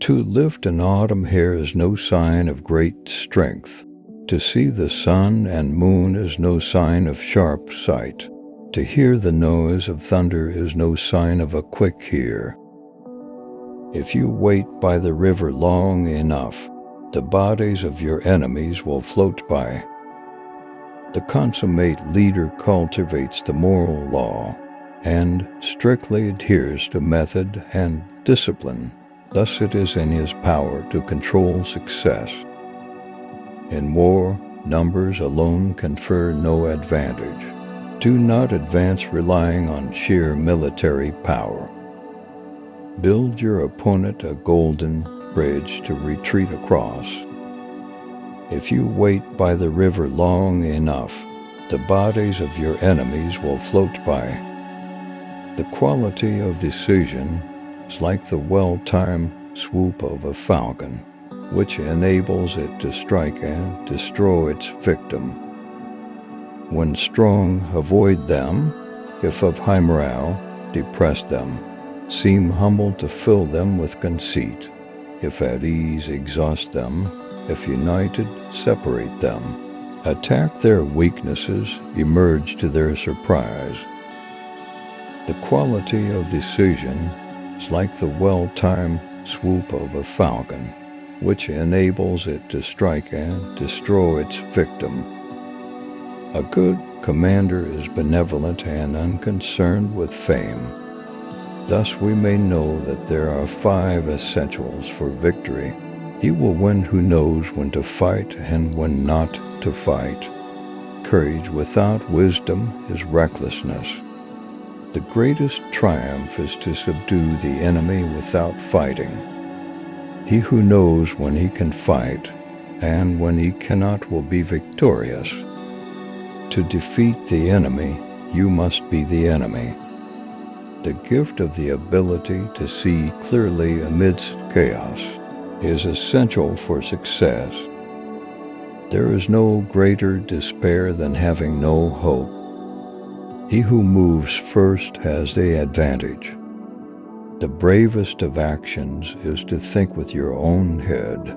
To lift an autumn hair is no sign of great strength. To see the sun and moon is no sign of sharp sight. To hear the noise of thunder is no sign of a quick ear. If you wait by the river long enough, the bodies of your enemies will float by. The consummate leader cultivates the moral law and strictly adheres to method and discipline. Thus it is in his power to control success. In war, numbers alone confer no advantage. Do not advance relying on sheer military power. Build your opponent a golden bridge to retreat across. If you wait by the river long enough, the bodies of your enemies will float by. The quality of decision is like the well-timed swoop of a falcon, which enables it to strike and destroy its victim. When strong, avoid them. If of high morale, depress them. Seem humble to fill them with conceit. If at ease, exhaust them. If united, separate them. Attack their weaknesses, emerge to their surprise. The quality of decision is like the well-timed swoop of a falcon, which enables it to strike and destroy its victim. A good commander is benevolent and unconcerned with fame. Thus we may know that there are 5 essentials for victory. He will win who knows when to fight and when not to fight. Courage without wisdom is recklessness. The greatest triumph is to subdue the enemy without fighting. He who knows when he can fight and when he cannot will be victorious. To defeat the enemy, you must be the enemy. The gift of the ability to see clearly amidst chaos is essential for success. There is no greater despair than having no hope. He who moves first has the advantage. The bravest of actions is to think with your own head.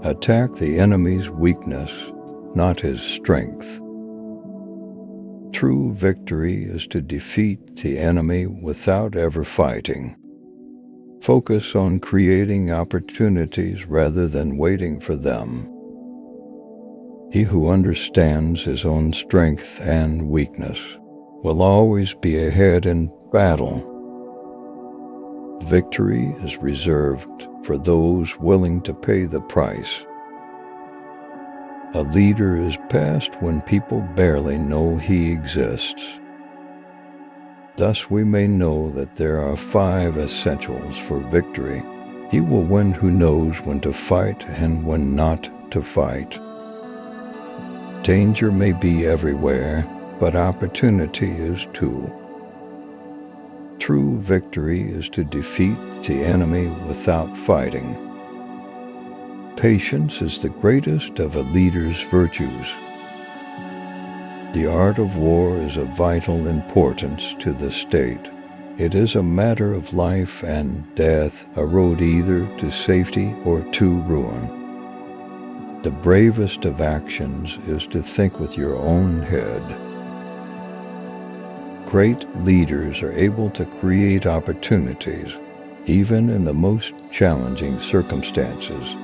Attack the enemy's weakness, not his strength. True victory is to defeat the enemy without ever fighting. Focus on creating opportunities rather than waiting for them. He who understands his own strength and weakness will always be ahead in battle. Victory is reserved for those willing to pay the price. A leader is best when people barely know he exists. Thus we may know that there are 5 essentials for victory. He will win who knows when to fight and when not to fight. Danger may be everywhere, but opportunity is too. True victory is to defeat the enemy without fighting. Patience is the greatest of a leader's virtues. The art of war is of vital importance to the state. It is a matter of life and death, a road either to safety or to ruin. The bravest of actions is to think with your own head. Great leaders are able to create opportunities, even in the most challenging circumstances.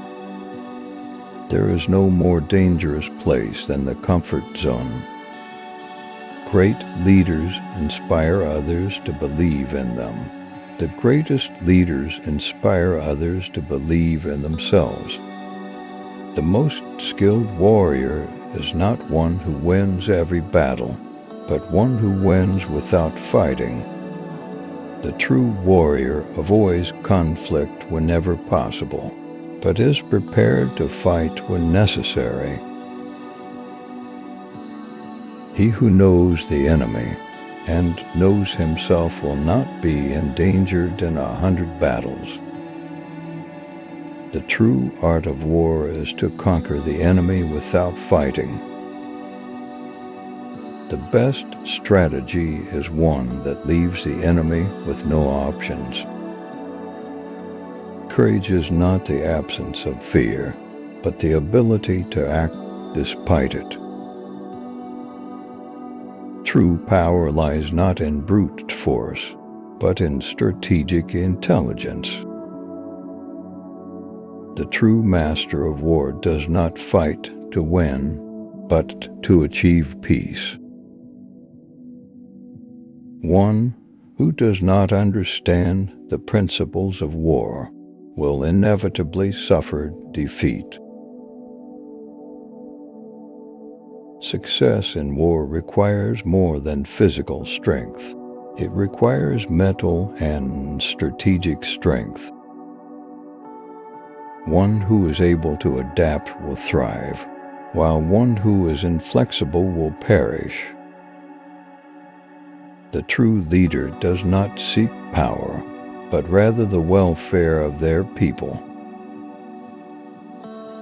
There is no more dangerous place than the comfort zone. Great leaders inspire others to believe in them. The greatest leaders inspire others to believe in themselves. The most skilled warrior is not one who wins every battle, but one who wins without fighting. The true warrior avoids conflict whenever possible, but is prepared to fight when necessary. He who knows the enemy and knows himself will not be endangered in 100 battles. The true art of war is to conquer the enemy without fighting. The best strategy is one that leaves the enemy with no options. Courage is not the absence of fear, but the ability to act despite it. True power lies not in brute force, but in strategic intelligence. The true master of war does not fight to win, but to achieve peace. One who does not understand the principles of war will inevitably suffer defeat. Success in war requires more than physical strength. It requires mental and strategic strength. One who is able to adapt will thrive, while one who is inflexible will perish. The true leader does not seek power, but rather the welfare of their people.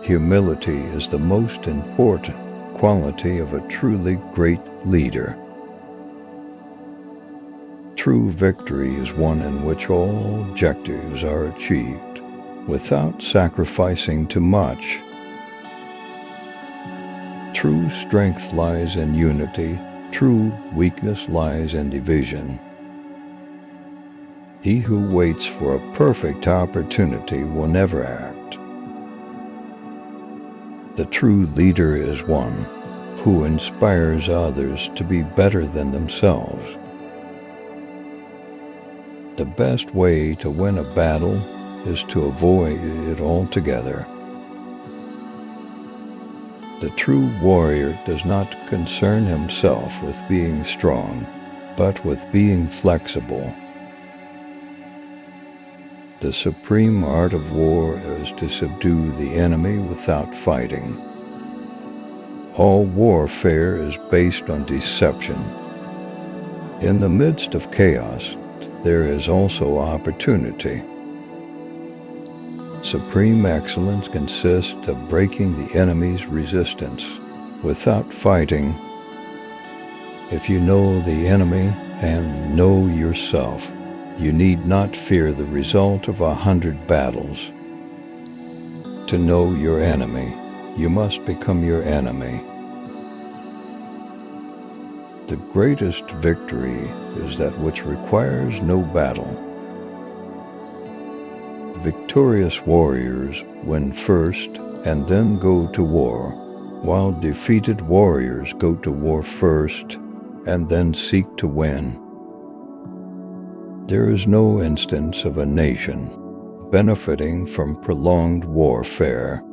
Humility is the most important quality of a truly great leader. True victory is one in which all objectives are achieved without sacrificing too much. True strength lies in unity. True weakness lies in division. He who waits for a perfect opportunity will never act. The true leader is one who inspires others to be better than themselves. The best way to win a battle is to avoid it altogether. The true warrior does not concern himself with being strong, but with being flexible. The supreme art of war is to subdue the enemy without fighting. All warfare is based on deception. In the midst of chaos, there is also opportunity. Supreme excellence consists of breaking the enemy's resistance without fighting. If you know the enemy and know yourself, you need not fear the result of 100 battles. To know your enemy, you must become your enemy. The greatest victory is that which requires no battle. Victorious warriors win first and then go to war, while defeated warriors go to war first and then seek to win. There is no instance of a nation benefiting from prolonged warfare.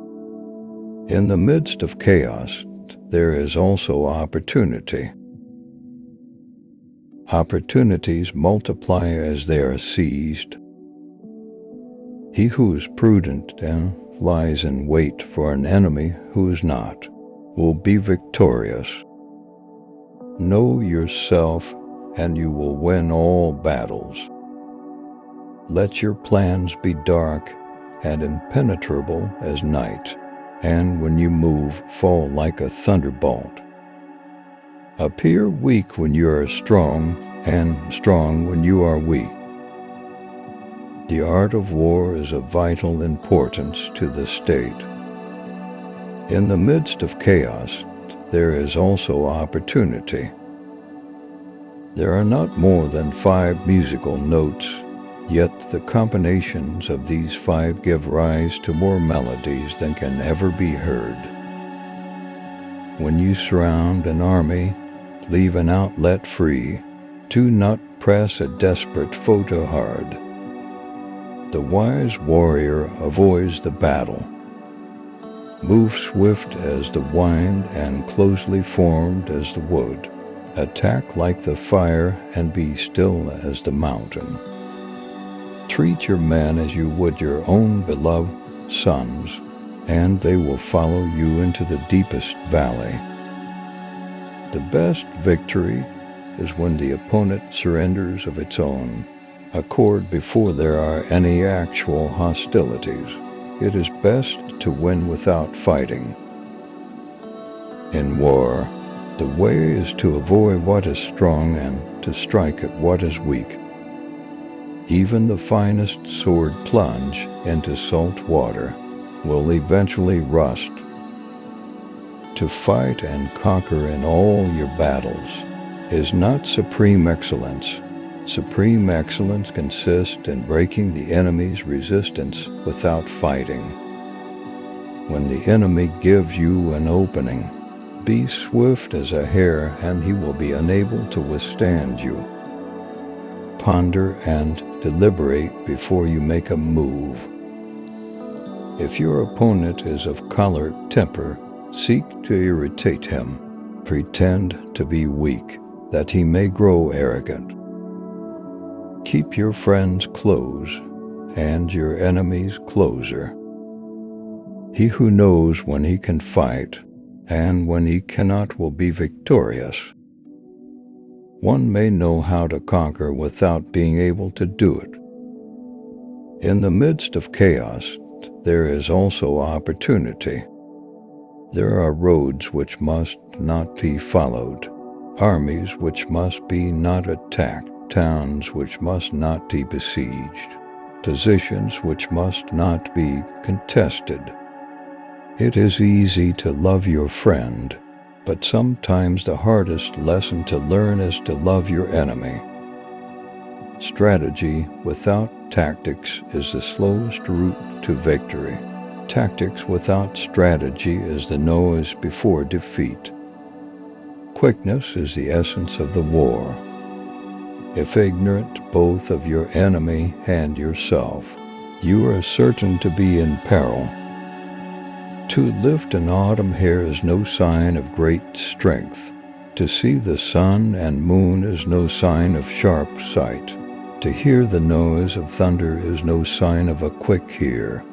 In the midst of chaos, there is also opportunity. Opportunities multiply as they are seized. He who is prudent and lies in wait for an enemy who is not will be victorious. Know yourself and you will win all battles. Let your plans be dark and impenetrable as night, and when you move, fall like a thunderbolt. Appear weak when you are strong, and strong when you are weak. The art of war is of vital importance to the state. In the midst of chaos, there is also opportunity. There are not more than 5 musical notes, yet the combinations of these 5 give rise to more melodies than can ever be heard. When you surround an army, leave an outlet free. Do not press a desperate foe too hard. The wise warrior avoids the battle. Move swift as the wind and closely formed as the wood. Attack like the fire and be still as the mountain. Treat your men as you would your own beloved sons, and they will follow you into the deepest valley. The best victory is when the opponent surrenders of its own accord before there are any actual hostilities. It is best to win without fighting. In war, the way is to avoid what is strong and to strike at what is weak. Even the finest sword plunge into salt water will eventually rust. To fight and conquer in all your battles is not supreme excellence. Supreme excellence consists in breaking the enemy's resistance without fighting. When the enemy gives you an opening, be swift as a hare and he will be unable to withstand you. Ponder and deliberate before you make a move. If your opponent is of choleric temper, seek to irritate him. Pretend to be weak, that he may grow arrogant. Keep your friends close, and your enemies closer. He who knows when he can fight, and when he cannot will be victorious. One may know how to conquer without being able to do it. In the midst of chaos, there is also opportunity. There are roads which must not be followed, armies which must be not attacked, towns which must not be besieged, positions which must not be contested. It is easy to love your friend, but sometimes the hardest lesson to learn is to love your enemy. Strategy without tactics is the slowest route to victory. Tactics without strategy is the noise before defeat. Quickness is the essence of the war. If ignorant both of your enemy and yourself, you are certain to be in peril. To lift an autumn hair is no sign of great strength. To see the sun and moon is no sign of sharp sight. To hear the noise of thunder is no sign of a quick ear.